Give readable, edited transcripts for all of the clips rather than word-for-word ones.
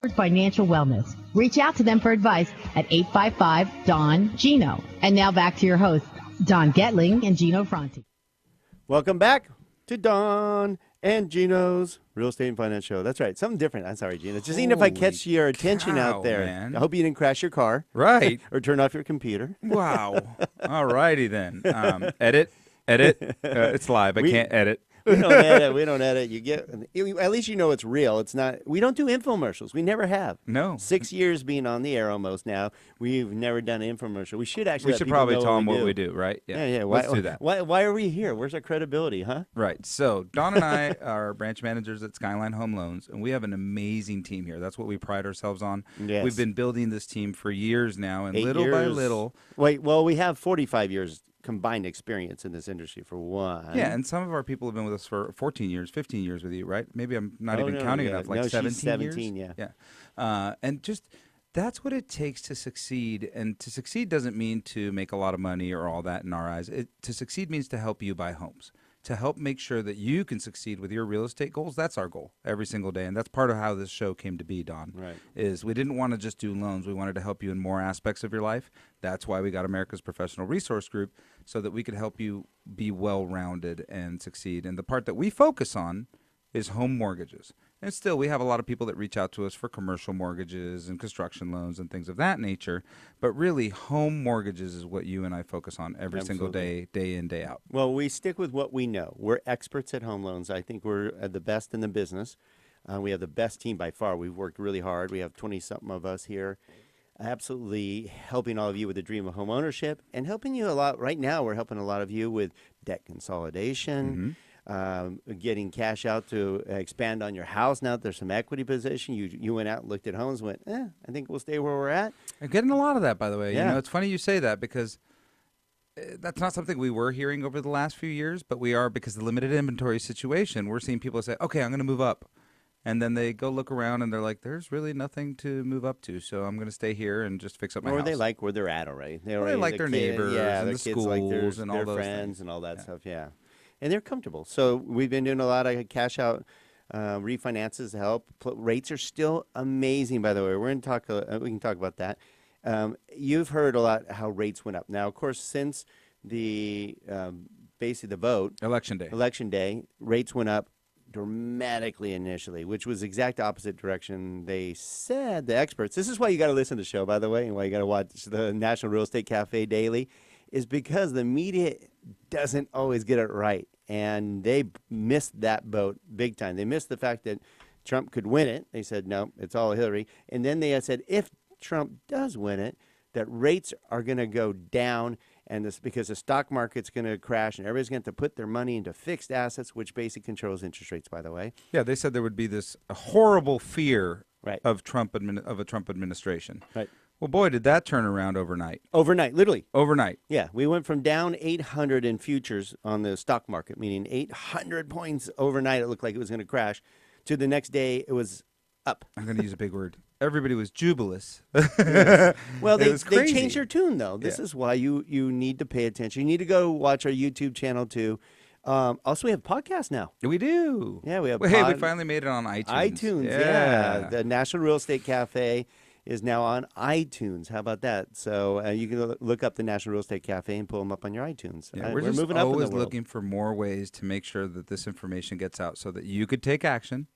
Financial wellness. Reach out to them for advice at 855 Don Gino. And now back to your hosts, Don Getling and Gino Fronti. Welcome back to Don and Gino's Real Estate and Finance Show. That's right. Something different. I'm sorry, Gino. Just seeing if I catch your attention out there. Man. I hope you didn't crash your car. Right. Or turn off your computer. Wow. All righty then. Edit. It's live. I can't edit. We don't edit. You get, at least you know it's real. It's not. We don't do infomercials. We never have. No. 6 years being on the air almost now. We've never done an infomercial. We should actually. We should probably tell them what we do, right? Yeah. Let's do that. Why are we here? Where's our credibility, huh? Right. So Don and I are branch managers at Skyline Home Loans, and we have an amazing team here. That's what we pride ourselves on. Yes. We've been building this team for years now, and 8 little by years. little. Well, we have 45 years combined experience in this industry for one. Yeah, and some of our people have been with us for 14 years, 15 years with you, right? Maybe I'm not even counting enough, like 17 years? Yeah. And just that's what it takes to succeed. And to succeed doesn't mean to make a lot of money or all that in our eyes. To succeed means to help you buy homes, to help make sure that you can succeed with your real estate goals. That's our goal every single day. And that's part of how this show came to be, Don. Right. Is we didn't want to just do loans. We wanted to help you in more aspects of your life. That's why we got America's Professional Resource Group, so that we could help you be well-rounded and succeed. And the part that we focus on is home mortgages. And still, we have a lot of people that reach out to us for commercial mortgages and construction loans and things of that nature. But really, home mortgages is what you and I focus on every single day, day in, day out. Well, we stick with what we know. We're experts at home loans. I think we're the best in the business. We have the best team by far. We've worked really hard. We have 20-something of us here, absolutely helping all of you with the dream of home ownership and helping you a lot. Right now, we're helping a lot of you with debt consolidation, getting cash out to expand on your house. Now that there's some equity position, you went out and looked at homes and went, I think we'll stay where we're at. I'm getting a lot of that, by the way. Yeah. You know, it's funny you say that, because that's not something we were hearing over the last few years, but we are, because of the limited inventory situation. We're seeing people say, okay, I'm going to move up. And then they go look around and they're like, there's really nothing to move up to, so I'm going to stay here and just fix up my house. Or they like where they're at already. They like their neighbors and the schools like and all their those friends things. and all that stuff, And they're comfortable. So we've been doing a lot of cash out refinances to help. Rates are still amazing, by the way. We're going to talk. We can talk about that. You've heard a lot how rates went up. Now, of course, since the basically the vote, Election day, rates went up dramatically initially, which was the exact opposite direction they said, the experts. This is why you got to listen to the show, by the way, and why you got to watch the National Real Estate Cafe daily, is because the media doesn't always get it right. And they missed that boat big time. They missed the fact that Trump could win it. They said, no, it's all Hillary. And then they said, if Trump does win it, that rates are going to go down, and this because the stock market's going to crash, and everybody's going to have to put their money into fixed assets, which basically controls interest rates, by the way. Yeah, they said there would be this horrible fear Right. of a Trump administration. Right. Well, boy, did that turn around overnight. Overnight, literally. Overnight. Yeah, we went from down 800 in futures on the stock market, meaning 800 points overnight. It looked like it was going to crash. To the next day, it was up. I'm going to use a big word. Everybody was jubilous. Well, they crazy. changed their tune, though. This is why you need to pay attention. You need to go watch our YouTube channel, too. Also, we have podcasts now. We do. Yeah, we have Hey, we finally made it on iTunes. iTunes, yeah. The National Real Estate Cafe is now on iTunes. How about that? So you can look up the National Real Estate Cafe and pull them up on your iTunes. Yeah, we're just moving up in the always world. looking for more ways to make sure that this information gets out so that you could take action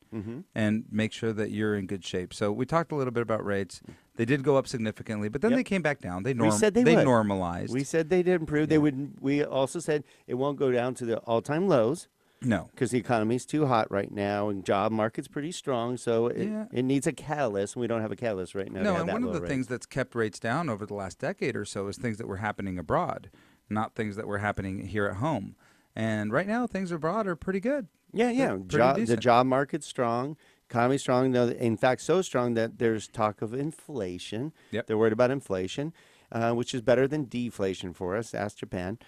and make sure that you're in good shape. So we talked a little bit about rates. They did go up significantly, but then they came back down. We said they would. Normalized. We said they did improve. They would. We also said it won't go down to the all-time lows. No. Because the economy's too hot right now and job market's pretty strong, so it needs a catalyst, and we don't have a catalyst right now. No, and one of the things that's kept rates down over the last decade or so is things that were happening abroad, not things that were happening here at home. And right now, things abroad are pretty good. Yeah. The job market's strong. Economy's strong. In fact, so strong that there's talk of inflation. Yep. They're worried about inflation, which is better than deflation for us. Ask Japan.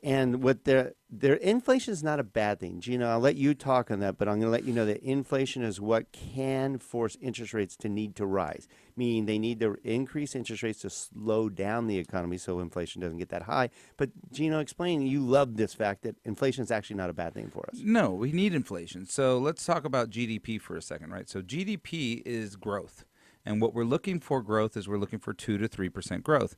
And what their inflation is not a bad thing. Gina, I'll let you talk on that, but I'm going to let you know that inflation is what can force interest rates to need to rise, meaning they need to increase interest rates to slow down the economy so inflation doesn't get that high. But Gino, explain, you love this fact that inflation is actually not a bad thing for us. No, we need inflation. So let's talk about GDP for a second, right? So GDP is growth. And what we're looking for growth is we're looking for 2 to 3% growth.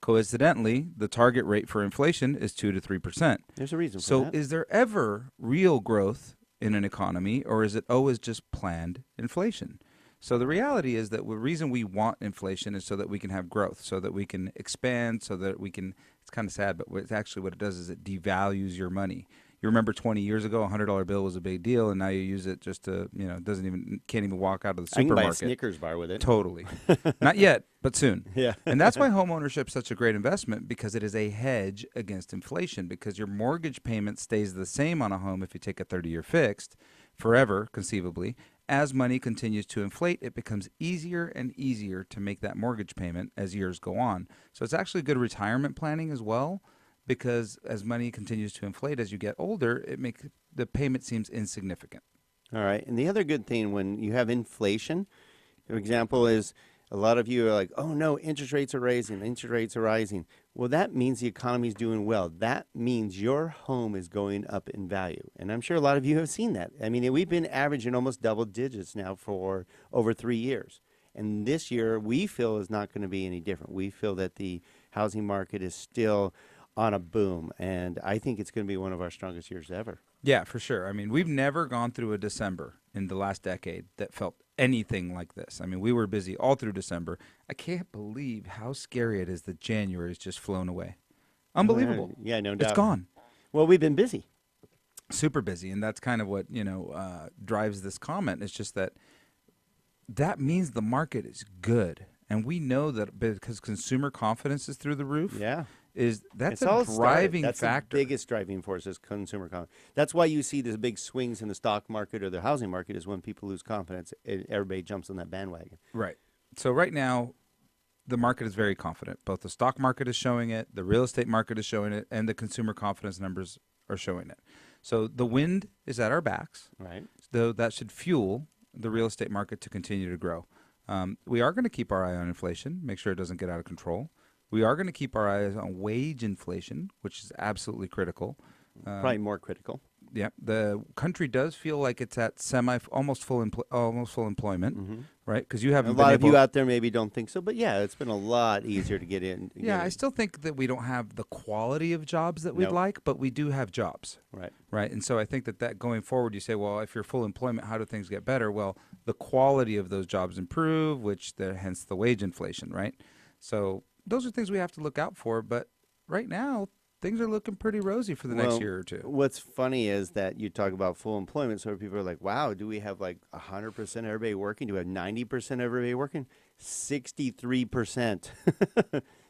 Coincidentally, the target rate for inflation is 2 to 3%. There's a reason for So that. is there ever real growth in an economy, or is it always just planned inflation? So the reality is that the reason we want inflation is so that we can have growth, so that we can expand, so that we can, it's kind of sad, but it's actually what it does is it devalues your money. You remember 20 years ago, a $100 bill was a big deal, and now you use it just to, can't even walk out of the I can supermarket. buy a Snickers bar with it. Totally. Not yet, but soon. Yeah. And that's why home ownership is such a great investment, because it is a hedge against inflation, because your mortgage payment stays the same on a home if you take a 30-year fixed forever, conceivably. As money continues to inflate, it becomes easier and easier to make that mortgage payment as years go on. So it's actually good retirement planning as well, because as money continues to inflate as you get older, it makes the payment seems insignificant. All right. And the other good thing when you have inflation, an example is a lot of you are like, oh no, interest rates are rising, interest rates are rising. Well, that means the economy is doing well. That means your home is going up in value. And I'm sure a lot of you have seen that. I mean, we've been averaging almost double digits now for over 3 years. And this year we feel is not going to be any different. We feel that the housing market is still on a boom, and I think it's going to be one of our strongest years ever. Yeah, for sure. I mean, we've never gone through a December in the last decade that felt anything like this. I mean, we were busy all through December. I can't believe how scary it is that January has just flown away. Unbelievable. Yeah, no doubt. It's gone. Well, we've been busy. Super busy, and that's kind of what, drives this comment. It's just that means the market is good. And we know that because consumer confidence is through the roof. Yeah. That's It's all a driving That's factor. the biggest driving force is consumer confidence. That's why you see the big swings in the stock market or the housing market is when people lose confidence, everybody jumps on that bandwagon. Right. So right now, the market is very confident. Both the stock market is showing it, the real estate market is showing it, and the consumer confidence numbers are showing it. So the wind is at our backs. Right. Though that should fuel the real estate market to continue to grow. We are going to keep our eye on inflation, make sure it doesn't get out of control. We are going to keep our eyes on wage inflation, which is absolutely critical. Probably more critical. Yeah, the country does feel like it's at almost full employment, right? Because you haven't A been lot of able- you out there maybe don't think so, but yeah, it's been a lot easier to get in. Yeah, I still think that we don't have the quality of jobs that we'd Nope. like, but we do have jobs. Right. Right. And so I think that going forward, you say, well, if you're full employment, how do things get better? Well, the quality of those jobs improve, hence the wage inflation, right? So those are things we have to look out for. But right now, things are looking pretty rosy for the next year or two. What's funny is that you talk about full employment, so people are like, wow, do we have like 100% everybody working? Do we have 90% everybody working? 63%.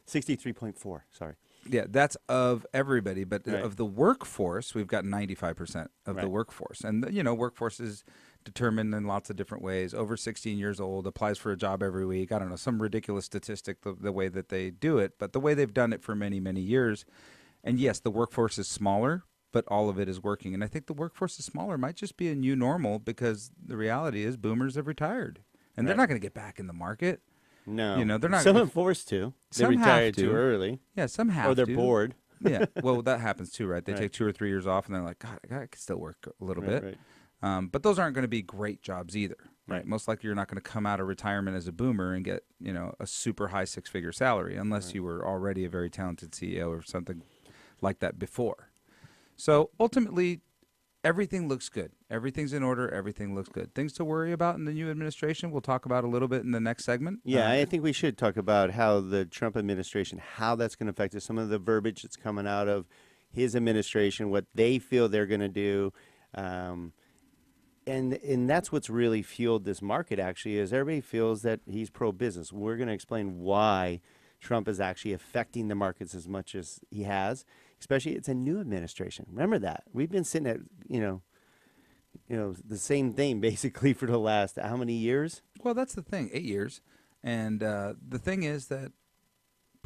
63.4, sorry. Yeah, that's of everybody, but Right. of the workforce, we've got 95% of the Right. workforce. And, workforce is determined in lots of different ways. Over 16 years old, applies for a job every week. I don't know, some ridiculous statistic, the way that they do it, but the way they've done it for many, many years. And yes, the workforce is smaller, but all of it is working. And I think the workforce is smaller might just be a new normal because the reality is boomers have retired. And they're Right. not going to get back in the market. No. They're not. Some are forced to. They Some have retired to. too early. Yeah, some have Or they're to. bored. Yeah, well, that happens too, right? They Right. take 2 or 3 years off, and they're like, God, I could still work a little Right, bit. right. But those aren't going to be great jobs either, right? Right. Most likely, you're not going to come out of retirement as a boomer and get, a super high 6-figure salary, unless you were already a very talented CEO or something like that before. So ultimately, everything looks good. Everything's in order. Everything looks good. Things to worry about in the new administration, we'll talk about a little bit in the next segment. Yeah, I think we should talk about how the Trump administration, how that's going to affect us, some of the verbiage that's coming out of his administration, what they feel they're going to do. And that's what's really fueled this market, actually, is everybody feels that he's pro-business. We're going to explain why Trump is actually affecting the markets as much as he has, especially it's a new administration. Remember that. We've been sitting at, the same thing basically for the last how many years? Well, that's the thing, 8 years. And the thing is that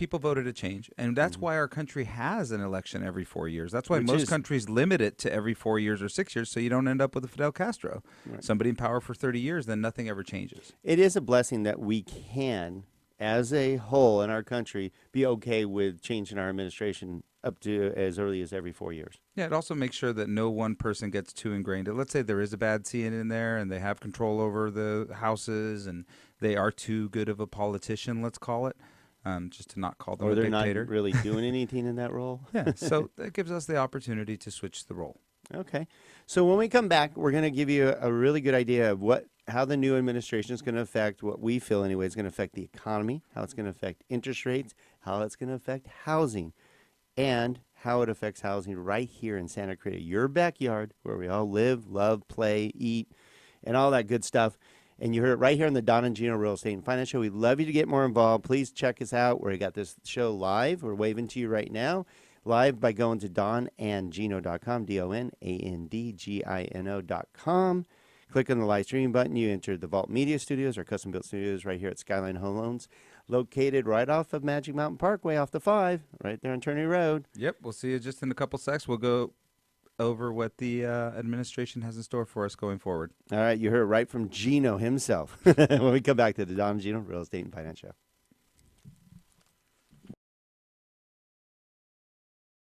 people voted a change, and that's why our country has an election every 4 years. That's why Which most is- countries limit it to every 4 years or 6 years, so you don't end up with a Fidel Castro. Somebody in power for 30 years, then nothing ever changes. It is a blessing that we can, as a whole in our country, be okay with changing our administration up to as early as every 4 years. Yeah, it also makes sure that no one person gets too ingrained. Let's say there is a bad CNN in there and they have control over the houses and they are too good of a politician, let's call it, just to not call them Or a they're dictator. not really doing anything in that role. Yeah, so that gives us the opportunity to switch the role. Okay. So when we come back, we're going to give you a really good idea of how the new administration is going to affect what we feel anyway is going to affect the economy, how it's going to affect interest rates, how it's going to affect housing, and how it affects housing right here in Santa Cruz, your backyard, where we all live, love, play, eat, and all that good stuff. And you heard it right here on the Don and Gino Real Estate and Finance Show. We'd love you to get more involved. Please check us out. We got this show live. We're waving to you right now. Live by going to donandgino.com, DONANDGINO.com. Click on the live streaming button. You enter the Vault Media Studios, our custom-built studios right here at Skyline Home Loans, located right off of Magic Mountain Parkway off the 5, right there on Turney Road. Yep, we'll see you just in a couple secs. We'll go over what the administration has in store for us going forward. All right, you heard it right from Gino himself when we come back to the Don and Gino Real Estate and Finance Show.